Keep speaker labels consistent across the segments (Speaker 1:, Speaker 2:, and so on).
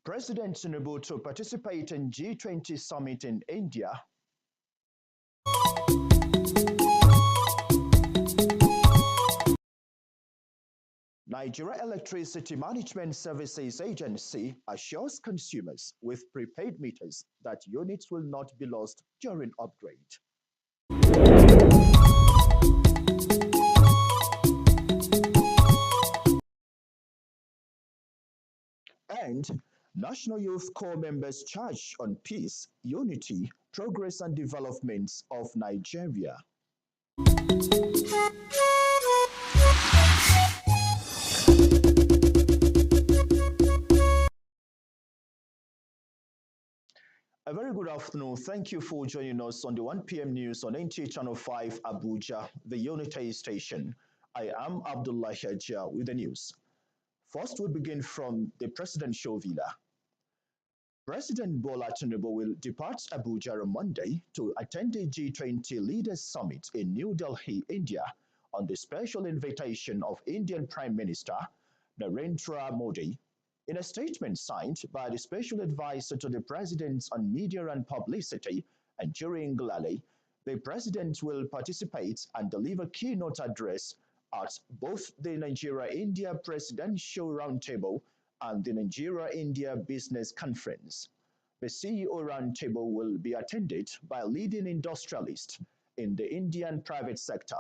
Speaker 1: President Tinubu to participate in G20 summit in India. Nigeria Electricity Management Services Agency assures consumers with prepaid meters that units will not be lost during upgrade. And National Youth Corps members charge on peace, unity, progress and development of Nigeria. A very good afternoon. Thank you for joining us on the 1 p.m. news on NTA Channel 5 Abuja, the Unity station. I am Abdullah Hajja with the news. First, we begin from the presidential villa. President Bola Tinubu will depart Abuja on Monday to attend the G20 Leaders Summit in New Delhi, India, on the special invitation of Indian Prime Minister Narendra Modi. In a statement signed by the Special Advisor to the President on Media and Publicity, Anjuri Ngelale, the President will participate and deliver keynote address at both the Nigeria-India Presidential Roundtable and the Nigeria-India Business Conference. The CEO Roundtable will be attended by leading industrialists in the Indian private sector,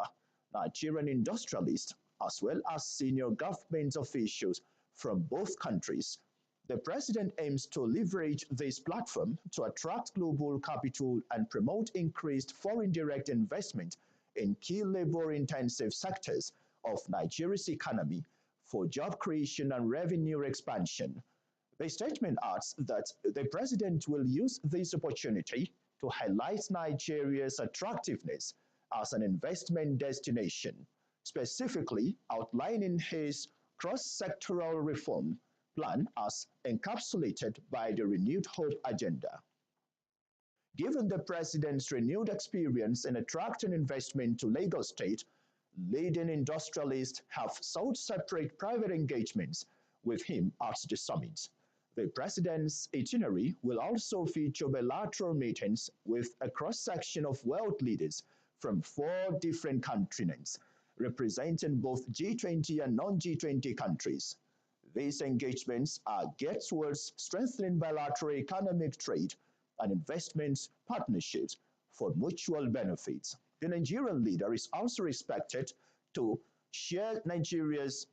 Speaker 1: Nigerian industrialists, as well as senior government officials from both countries. The president aims to leverage this platform to attract global capital and promote increased foreign direct investment in key labor-intensive sectors of Nigeria's economy for job creation and revenue expansion. The statement adds that the president will use this opportunity to highlight Nigeria's attractiveness as an investment destination, specifically outlining his cross-sectoral reform plan as encapsulated by the Renewed Hope agenda. Given the president's renewed experience in attracting investment to Lagos State, leading industrialists have sought separate private engagements with him at the summit. The president's itinerary will also feature bilateral meetings with a cross-section of world leaders from 4 different continents, representing both G20 and non-G20 countries. These engagements are geared towards strengthening bilateral economic trade and investment partnerships for mutual benefits. The Nigerian leader is also expected to share Nigeria's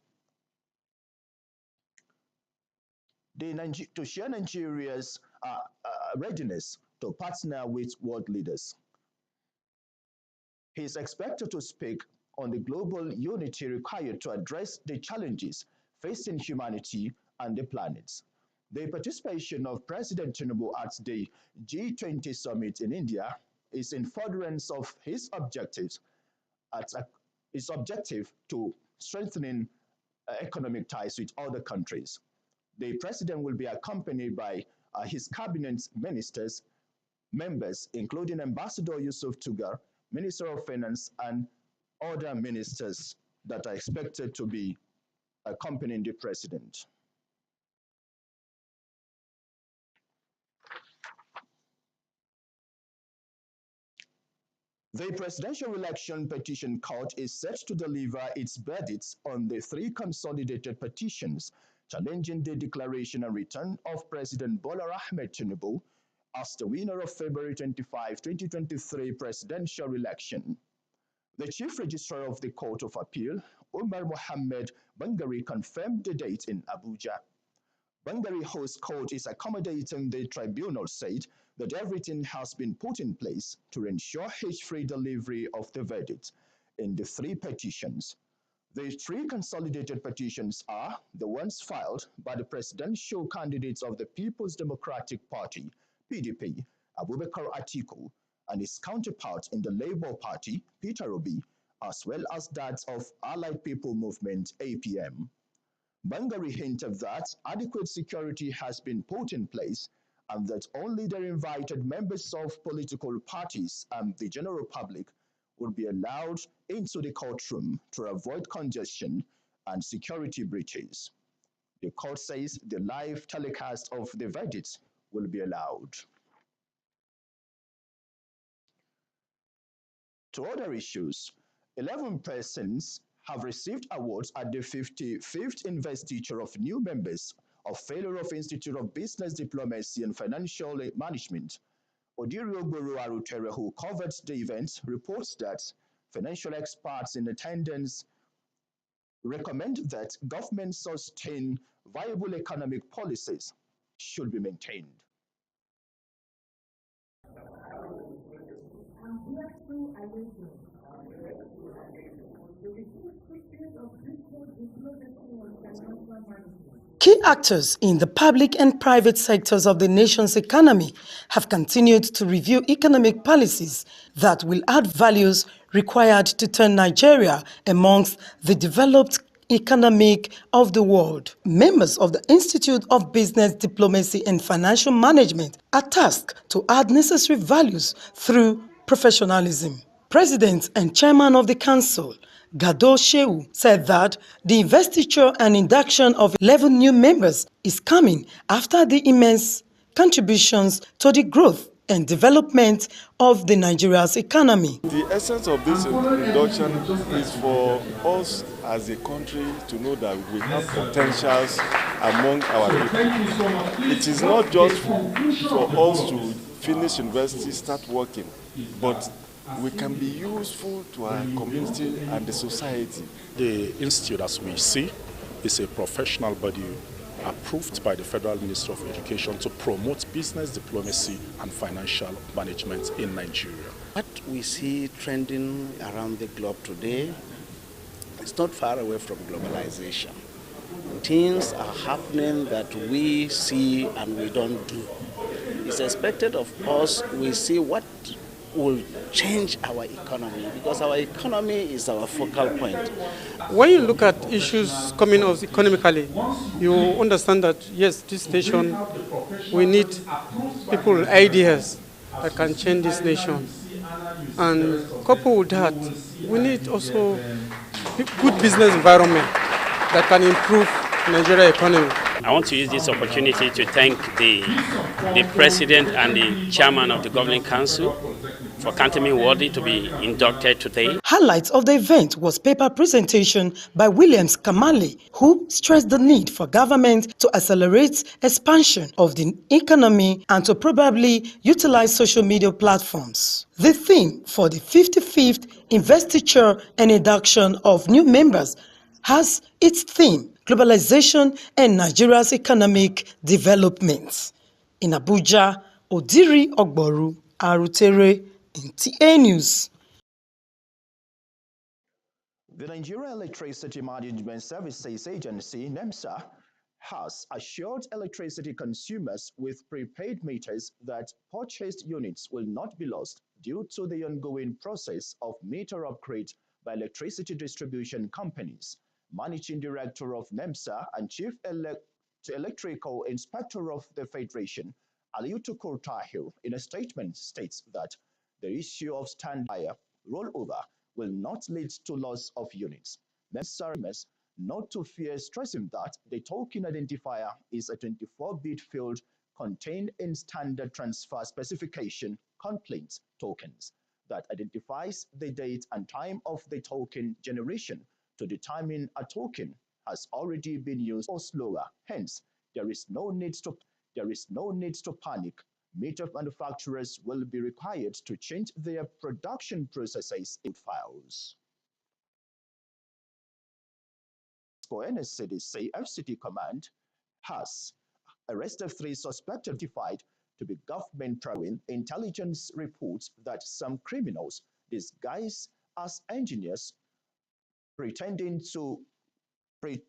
Speaker 1: readiness to partner with world leaders. He is expected to speak on the global unity required to address the challenges facing humanity and the planet. The participation of President Tinubu at the G20 summit in India is in furtherance of his objective to strengthening economic ties with other countries. The president will be accompanied by his cabinet ministers, members, including Ambassador Yusuf Tugar, Minister of Finance, and other ministers that are expected to be accompanying the president. The Presidential Election Petition Court is set to deliver its verdicts on the 3 consolidated petitions challenging the declaration and return of President Bola Ahmed Tinubu as the winner of February 25, 2023 presidential election. The Chief Registrar of the Court of Appeal, Umar Mohammed Bangari, confirmed the date in Abuja. Bangari Host Court is accommodating. The tribunal said that everything has been put in place to ensure hitch-free delivery of the verdict in the 3 petitions. The 3 consolidated petitions are the ones filed by the presidential candidates of the People's Democratic Party, PDP, Abubakar Atiku, and his counterpart in the Labour Party, Peter Obi, as well as that of Allied People Movement, APM. Bangari hinted that adequate security has been put in place and that only the invited members of political parties and the general public would be allowed into the courtroom to avoid congestion and security breaches. The court says the live telecast of the verdict will be allowed. To other issues, 11 persons have received awards at the 55th investiture of new members of Fellow of Institute of Business Diplomacy and Financial Management. Odiri Ogboro Arutere, who covered the event, reports that financial experts in attendance recommend that government sustain viable economic policies should be maintained.
Speaker 2: Key actors in the public and private sectors of the nation's economy have continued to review economic policies that will add values required to turn Nigeria amongst the developed economic of the world. Members of the Institute of Business Diplomacy and Financial Management are tasked to add necessary values through professionalism. President and Chairman of the Council, Gado Shehu, said that the investiture and induction of 11 new members is coming after the immense contributions to the growth and development of the Nigeria's economy.
Speaker 3: The essence of this induction is for us as a country to know that we have potentials among our people. It is not just for us to finish university, start working, but we can be useful to our community and the society.
Speaker 4: The institute, as we see, is a professional body approved by the Federal Ministry of Education to promote business diplomacy and financial management in Nigeria.
Speaker 5: What we see trending around the globe today is not far away from globalization. Things are happening that we see and we don't do. It's expected of us, we see what will change our economy, because our economy is our focal point.
Speaker 6: When you look at issues coming out economically, you understand that yes, this nation, we need people with ideas that can change this nation. And coupled with that, we need also good business environment that can improve Nigeria economy.
Speaker 7: I want to use this opportunity to thank the President and the Chairman of the Governing Council for counting me worthy to be inducted today.
Speaker 2: Highlights of the event was paper presentation by Williams Kamali, who stressed the need for government to accelerate expansion of the economy and to probably utilize social media platforms. The theme for the 55th investiture and induction of new members has its theme, globalization and Nigeria's economic development. In Abuja, Odiri Ogboro Arutere, NTA News.
Speaker 1: The Nigeria Electricity Management Services Agency, NEMSA, has assured electricity consumers with prepaid meters that purchased units will not be lost due to the ongoing process of meter upgrade by electricity distribution companies. Managing Director of NEMSA and Chief Electrical Inspector of the Federation, Aliyu Tukur Tahir, in a statement states that the issue of standby rollover will not lead to loss of units. NEMSA not to fear, stressing that the token identifier is a 24-bit field contained in standard transfer specification complaint tokens that identifies the date and time of the token generation to determine a token has already been used or slower. Hence, there is no need to panic. Meter manufacturers will be required to change their production processes in files. For NSCDC, FCT Command has arrested 3 suspects identified to be government probe. Intelligence reports that some criminals disguised as engineers pretending to be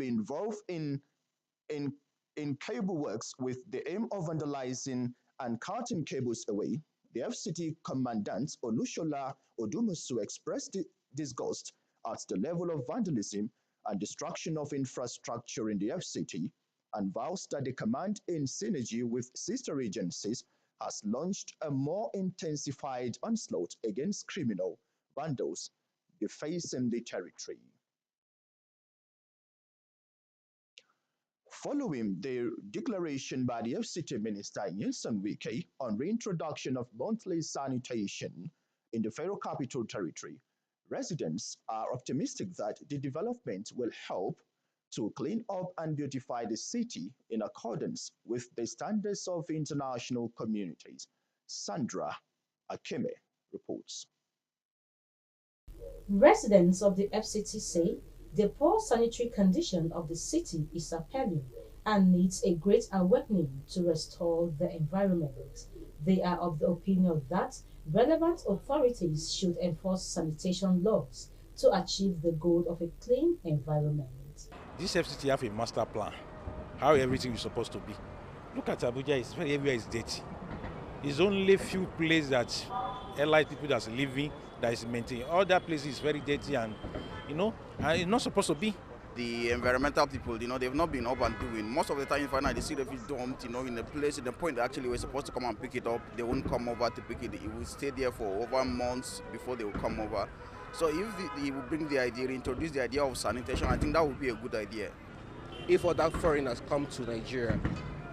Speaker 1: involved in cable works with the aim of vandalizing and cutting cables away. The FCT Commandant Olushola Odumusu expressed disgust at the level of vandalism and destruction of infrastructure in the FCT and vows that the command, in synergy with sister agencies, has launched a more intensified onslaught against criminal vandals defacing the territory. Following the declaration by the FCT Minister Nyesom Wike on reintroduction of monthly sanitation in the Federal Capital Territory, residents are optimistic that the development will help to clean up and beautify the city in accordance with the standards of international communities. Sandra Akeme reports.
Speaker 8: Residents of the FCT say the poor sanitary condition of the city is appalling and needs a great awakening to restore the environment. They are of the opinion that relevant authorities should enforce sanitation laws to achieve the goal of a clean environment.
Speaker 9: This FCT have a master plan, how everything is supposed to be. Look at Abuja, everywhere is dirty. It's only few places that allied people that's living that is maintained. All that places is very dirty and, and it's not supposed to be.
Speaker 10: The environmental people, they've not been up and doing. Most of the time, you find out they see the fish dumped, in a place, in the point they actually were supposed to come and pick it up. They won't come over to pick it. It will stay there for over months before they will come over. So if they will bring the idea, introduce the idea of sanitation, I think that would be a good idea.
Speaker 11: If other foreigners come to Nigeria,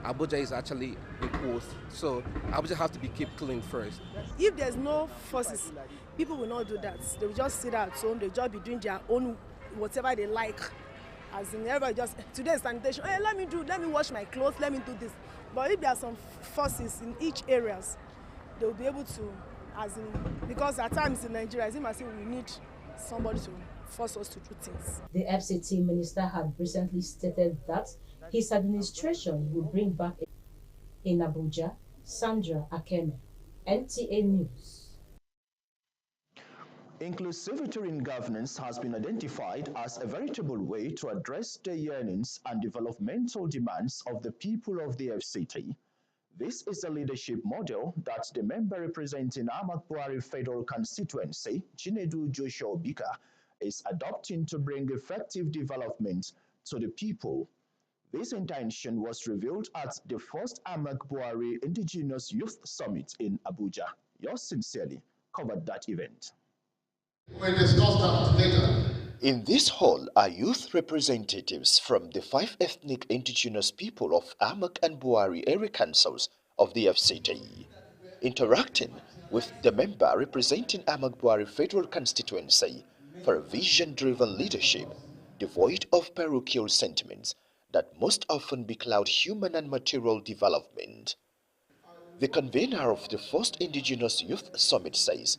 Speaker 11: Abuja is actually the host. So Abuja has to be kept clean first.
Speaker 12: If there's no forces, people will not do that. They will just sit at home, they'll just be doing their own whatever they like. As in everybody just, today is sanitation, hey, let me wash my clothes, let me do this. But if there are some forces in each areas, they'll be able to, because at times in Nigeria, it must say we need somebody to force us to do things.
Speaker 8: The FCT minister had recently stated that his administration will bring back in Abuja. Sandra Akeme, NTA News.
Speaker 1: Inclusivity in governance has been identified as a veritable way to address the yearnings and developmental demands of the people of the FCT. This is a leadership model that the member representing Ahmad Buhari Federal Constituency, Chinedu Joshua Obika, is adopting to bring effective development to the people. This intention was revealed at the first Ahmad Buhari Indigenous Youth Summit in Abuja. Yours sincerely covered that event.
Speaker 13: We'll discuss that later.
Speaker 1: In this hall are youth representatives from the 5 ethnic indigenous people of Amak and Buhari area councils of the FCT. Interacting with the member representing Amak Buhari Federal Constituency for a vision-driven leadership devoid of parochial sentiments that most often becloud human and material development. The convener of the first Indigenous Youth Summit says,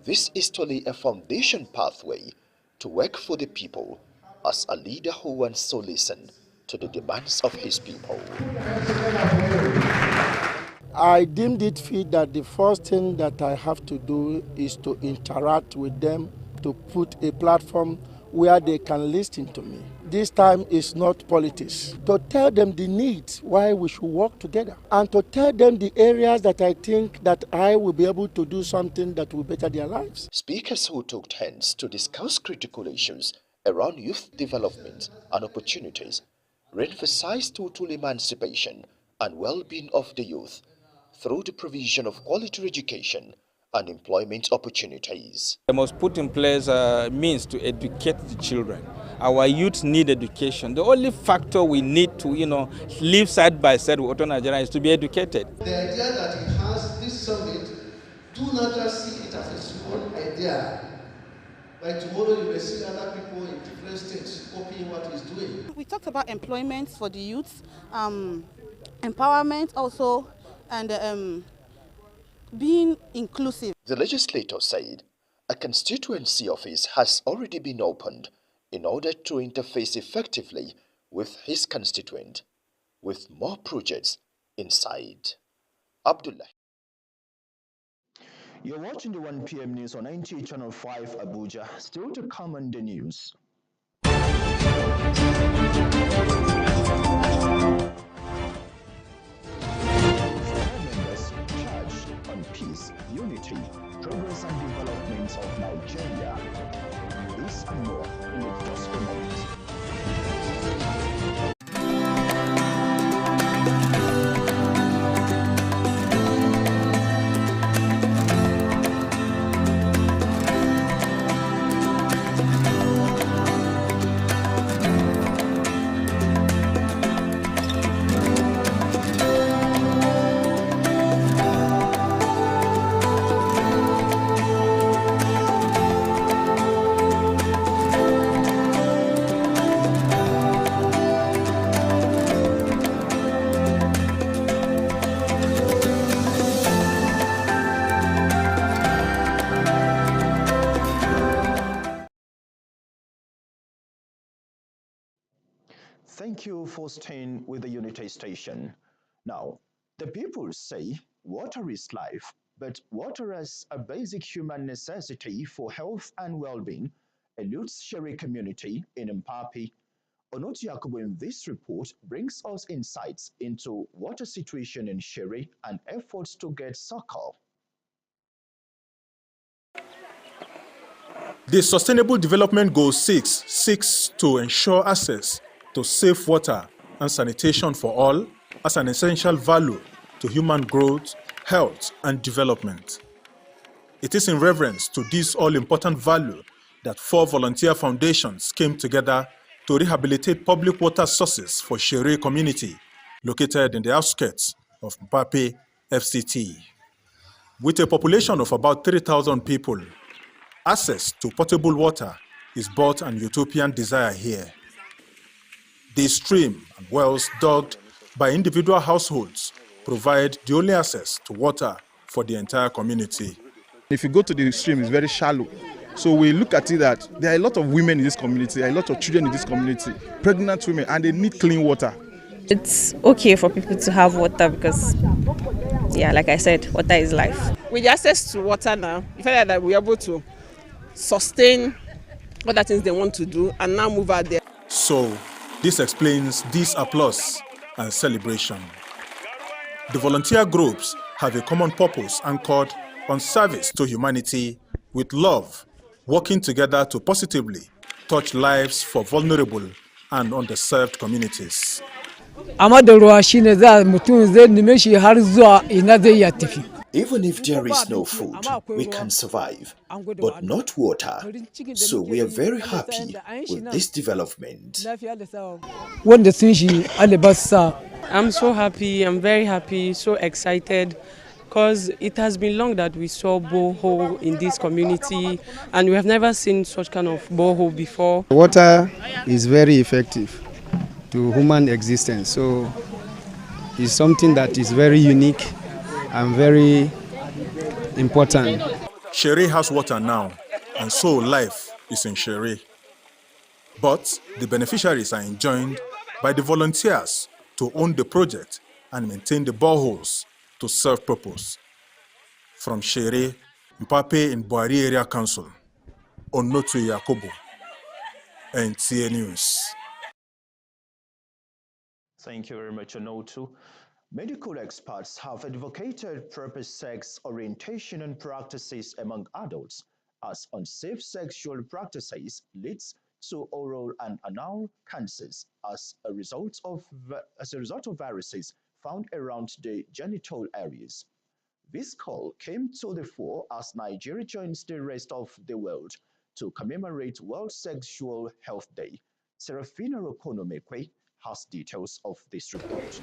Speaker 1: this is to lay a foundation pathway to work for the people as a leader who wants to listen to the demands of his people.
Speaker 14: I deemed it fit that the first thing that I have to do is to interact with them, to put a platform where they can listen to me. This time is not politics. To tell them the needs, why we should work together, and to tell them the areas that I think that I will be able to do something that will better their lives.
Speaker 1: Speakers who took turns to discuss critical issues around youth development and opportunities re-emphasized total emancipation and well-being of the youth through the provision of quality education and employment opportunities.
Speaker 15: We must put in place means to educate the children. Our youth need education. The only factor we need to, live side by side with Auto Nigeria is to be educated.
Speaker 13: The idea that it has this summit, do not just see it as a small idea. By tomorrow you will see other people in different states copying what he's doing.
Speaker 16: We talked about employment for the youth, empowerment also, and being inclusive.
Speaker 1: The legislator said a constituency office has already been opened in order to interface effectively with his constituent, with more projects inside. Abdullah. You're watching the 1 p.m. news on NTA Channel 5 Abuja. Still to come on the news. On peace, unity, progress and development of Nigeria. This and more in the just a moment. Thank you for staying with the Unity Station. Now, the people say water is life, but water as a basic human necessity for health and well-being eludes Sheri community in Mpapi. Onoti Yakubu in this report brings us insights into water situation in Sheri and efforts to get succor.
Speaker 4: The Sustainable Development Goal 6 seeks to ensure access to safe water and sanitation for all as an essential value to human growth, health, and development. It is in reverence to this all-important value that 4 volunteer foundations came together to rehabilitate public water sources for Sheri community located in the outskirts of Mpapi FCT. With a population of about 3,000 people, access to potable water is both an utopian desire here. The stream and wells dug by individual households provide the only access to water for the entire community.
Speaker 17: If you go to the stream, it's very shallow. So we look at it that there are a lot of women in this community, a lot of children in this community, pregnant women, and they need clean water.
Speaker 18: It's okay for people to have water because, yeah, like I said, water is life.
Speaker 19: With the access to water now, we feel that we're able to sustain other things they want to do and now move out there.
Speaker 4: So, this explains this applause and celebration. The volunteer groups have a common purpose anchored on service to humanity with love, working together to positively touch lives for vulnerable and underserved communities.
Speaker 20: Even if there is no food, we can survive, but not water. So we are very happy with this development.
Speaker 6: I'm so happy, I'm very happy, so excited, because it has been long that we saw borehole in this community, and we have never seen such kind of borehole before.
Speaker 21: Water is very effective to human existence, so it's something that is very unique and very important.
Speaker 4: Sheri has water now, and so life is in Sheri. But the beneficiaries are enjoined by the volunteers to own the project and maintain the boreholes to serve purpose. From Sheri, Mpapi in Buhari Area Council, Onoti Yakubu, NTA News.
Speaker 1: Thank you very much, Onotu. Medical experts have advocated proper sex orientation and practices among adults, as unsafe sexual practices leads to oral and anal cancers as a result of viruses found around the genital areas. This call came to the fore as Nigeria joins the rest of the world to commemorate World Sexual Health Day. Serafina Okonomekwe has details of this report.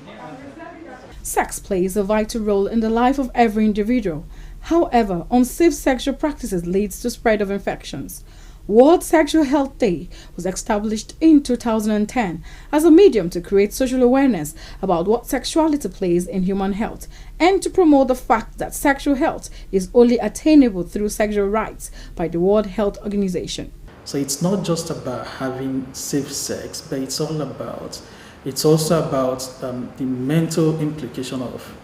Speaker 22: Sex plays a vital role in the life of every individual. However, unsafe sexual practices leads to spread of infections. World Sexual Health Day was established in 2010 as a medium to create social awareness about what sexuality plays in human health and to promote the fact that sexual health is only attainable through sexual rights by the World Health Organization.
Speaker 23: So it's not just about having safe sex, but it's also about the mental implication of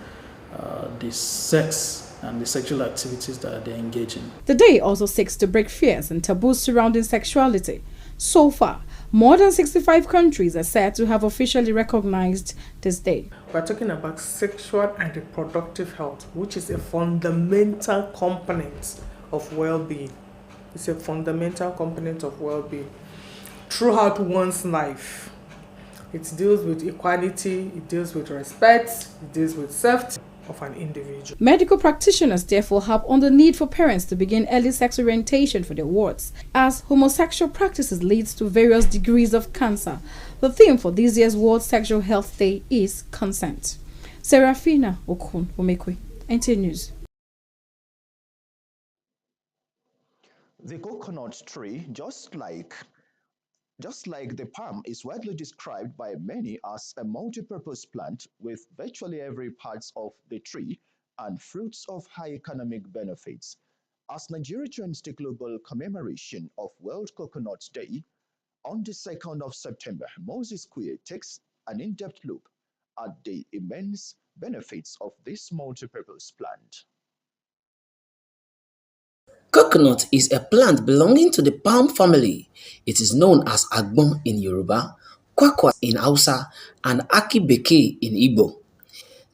Speaker 23: the sex and the sexual activities that they engage in.
Speaker 22: The day also seeks to break fears and taboos surrounding sexuality. So far, more than 65 countries are said to have officially recognized this day.
Speaker 24: We're talking about sexual and reproductive health, which is a fundamental component of well-being. It's a fundamental component of well-being throughout one's life. It deals with equality, it deals with respect, it deals with safety of an individual.
Speaker 22: Medical practitioners therefore harp on the need for parents to begin early sex orientation for their wards, as homosexual practices leads to various degrees of cancer. The theme for this year's World Sexual Health Day is consent. Serafina Okonomekwe, NTA News.
Speaker 1: The coconut tree, just like the palm, is widely described by many as a multi-purpose plant with virtually every part of the tree and fruits of high economic benefits. As Nigeria joins the global commemoration of World Coconut Day, On the 2nd of September, Moses Kuye takes an in-depth look at the immense benefits of this multi-purpose plant.
Speaker 2: Coconut is a plant belonging to the palm family. It is known as agbon in Yoruba, kwakwa in Hausa, and aki beke in Igbo.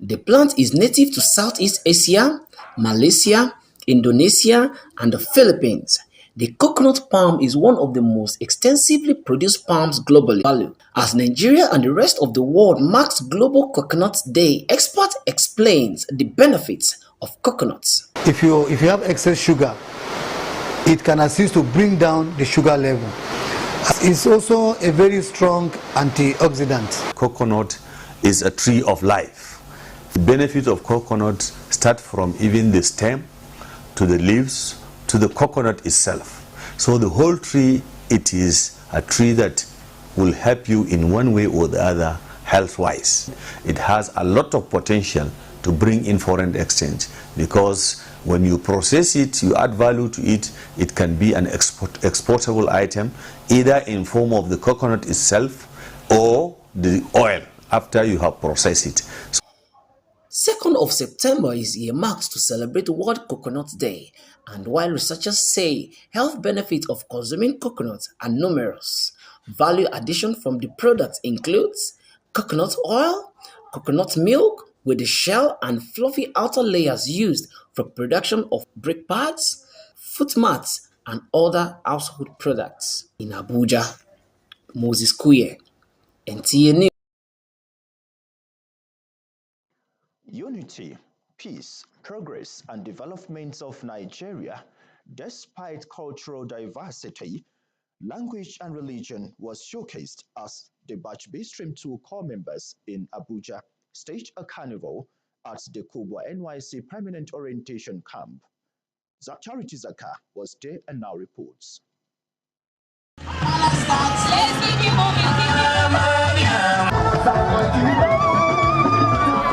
Speaker 2: The plant is native to Southeast Asia, Malaysia, Indonesia, and the Philippines. The coconut palm is one of the most extensively produced palms globally. As Nigeria and the rest of the world marks Global Coconut Day, expert explains the benefits of coconuts.
Speaker 3: If you have excess sugar, it can assist to bring down the sugar level. It's also a very strong antioxidant.
Speaker 5: Coconut is a tree of life. The benefits of coconut start from even the stem to the leaves to the coconut itself. So the whole tree, it is a tree that will help you in one way or the other health-wise. It has a lot of potential to bring in foreign exchange, because when you process it, you add value to it, it can be an exportable item, either in form of the coconut itself or the oil after you have processed it.
Speaker 2: 2nd of September is earmarked to celebrate World Coconut Day, and while researchers say health benefits of consuming coconut are numerous, value addition from the product includes coconut oil, coconut milk with the shell and fluffy outer layers used for production of brake pads, foot mats, and other household products. In Abuja, Moses Kuye, NTA News.
Speaker 1: Unity, peace, progress, and development of Nigeria, despite cultural diversity, language and religion, was showcased as the Batch B Stream 2 core members in Abuja staged a carnival at the Kubwa NYC Permanent Orientation Camp. Charity Zaka was there and now reports.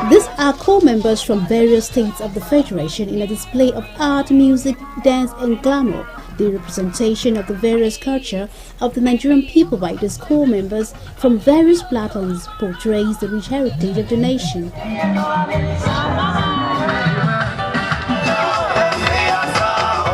Speaker 7: These are core members from various states of the Federation in a display of art, music, dance, and glamour. The representation of the various culture of the Nigerian people by these core members from various platforms portrays the rich heritage of the nation.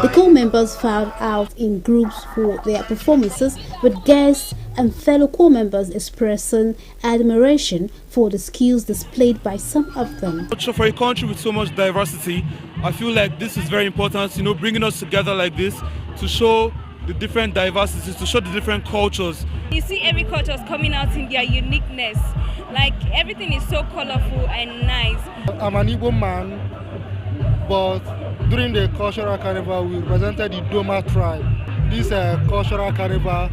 Speaker 7: The core members filed out in groups for their performances, with guests and fellow core members expressing admiration for the skills displayed by some of them.
Speaker 25: So for a country with so much diversity, I feel like this is very important, bringing us together like this to show the different diversities, to show the different cultures.
Speaker 26: You see every culture is coming out in their uniqueness. Like everything is so colorful and nice.
Speaker 27: I'm an Igbo man, but during the cultural carnival we represented the Doma tribe. This cultural carnival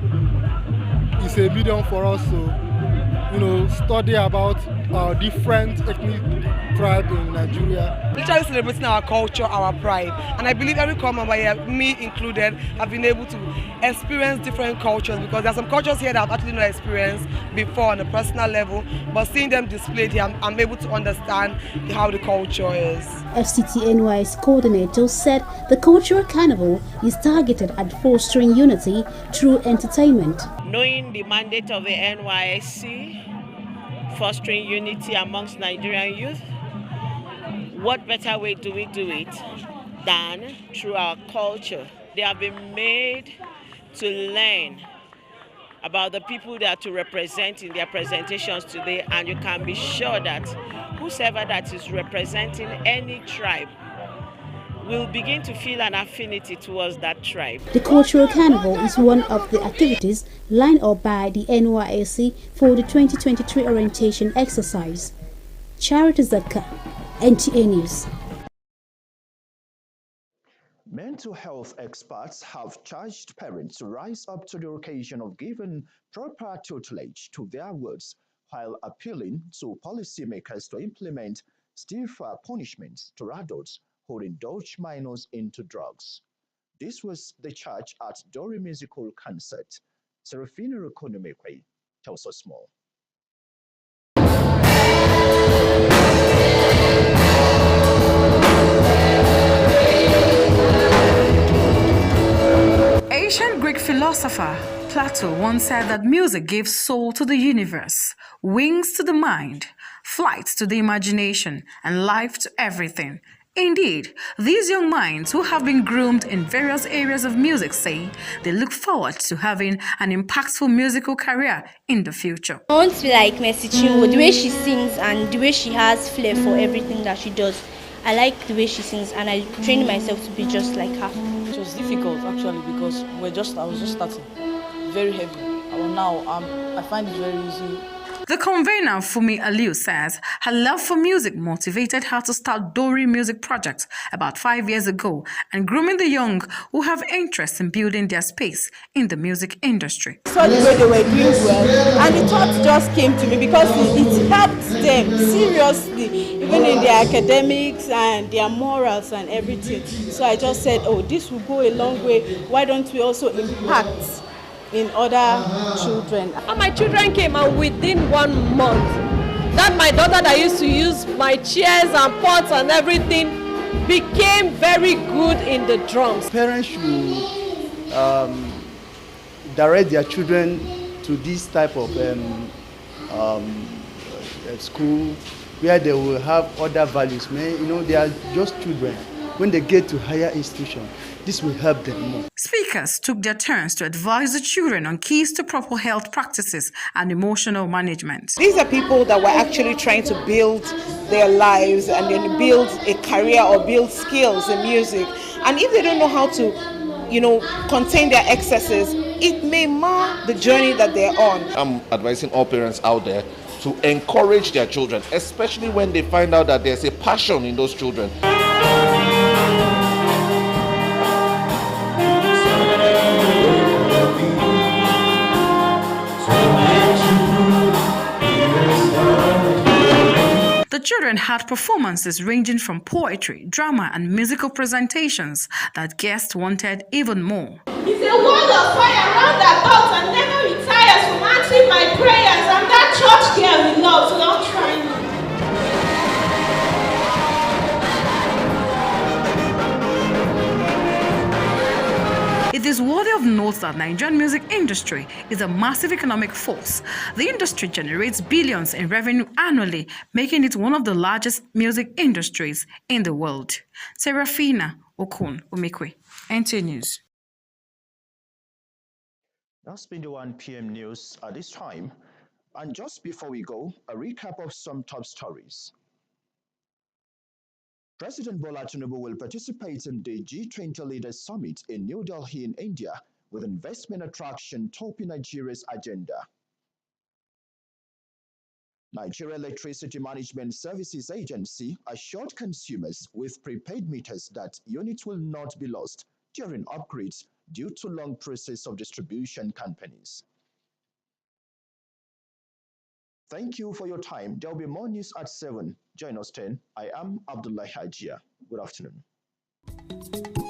Speaker 27: is a medium for us to study about our different ethnic tribes in Nigeria.
Speaker 28: Literally celebrating our culture, our pride. And I believe every core member here, me included, have been able to experience different cultures, because there are some cultures here that I've actually not experienced before on a personal level, but seeing them displayed here, I'm able to understand how the culture is.
Speaker 7: FCTNY's coordinator said the cultural carnival is targeted at fostering unity through entertainment.
Speaker 29: Knowing the mandate of the NYSC, fostering unity amongst Nigerian youth, what better way do we do it than through our culture? They have been made to learn about the people they are to represent in their presentations today, and you can be sure that whosoever that is representing any tribe will begin to feel an affinity towards that tribe.
Speaker 7: The cultural carnival is one of the activities lined up by the NYSC for the 2023 orientation exercise. Charity Zaka, NTA News.
Speaker 1: Mental health experts have charged parents to rise up to the occasion of giving proper tutelage to their wards, while appealing to policymakers to implement stiffer punishments to adults who indulge minors into drugs. This was the charge at Dori Musical Concert. Serafina Rukunomekwe tells us more.
Speaker 30: Ancient Greek philosopher
Speaker 22: Plato once said that music gives soul to the universe, wings to the mind, flight to the imagination, and life to everything. Indeed, these young minds who have been groomed in various areas of music say they look forward to having an impactful musical career in the future.
Speaker 8: I want to be like Mercy Chinwo, the way she sings and the way she has flair for everything that she does. I like the way she sings and I trained myself to be just like her.
Speaker 9: It was difficult actually because I was just starting, very heavy. And now I find it very easy.
Speaker 22: The convener, Fumi Aliu, says her love for music motivated her to start Dori Music Project about 5 years ago and grooming the young who have interest in building their space in the music industry.
Speaker 10: I saw the way they were doing well and the thought just came to me because it helped them seriously, even in their academics and their morals and everything. So I just said, oh, this will go a long way. Why don't we also impact in other children?
Speaker 11: And my children came, and within 1 month, that my daughter that used to use my chairs and pots and everything became very good in the drums.
Speaker 12: Parents should direct their children to this type of school where they will have other values. They are just children. When they get to higher institution, this will help them more.
Speaker 22: Speakers took their turns to advise the children on keys to proper health practices and emotional management.
Speaker 13: These are people that were actually trying to build their lives and then build a career or build skills in music. And if they don't know how to, contain their excesses, it may mar the journey that they're on.
Speaker 14: I'm advising all parents out there to encourage their children, especially when they find out that there's a passion in those children.
Speaker 22: The children had performances ranging from poetry, drama, and musical presentations that guests wanted even more.
Speaker 15: It's a wall of fire around that thought and never retires from answering my prayers. I'm that church girl we love, so don't try me.
Speaker 22: It is worthy of note that Nigerian music industry is a massive economic force. The industry generates billions in revenue annually, making it one of the largest music industries in the world. Serafina Okun Umekwe, NT News.
Speaker 1: That's been the 1 p.m. news at this time. And just before we go, a recap of some top stories. President Bola Tinubu will participate in the G20 Leaders Summit in New Delhi in India, with investment attraction topping Nigeria's agenda. Nigeria Electricity Management Services Agency assured consumers with prepaid meters that units will not be lost during upgrades due to long process of distribution companies. Thank you for your time. There will be more news at 7. Join us 10. I am Abdullah Hajia. Good afternoon.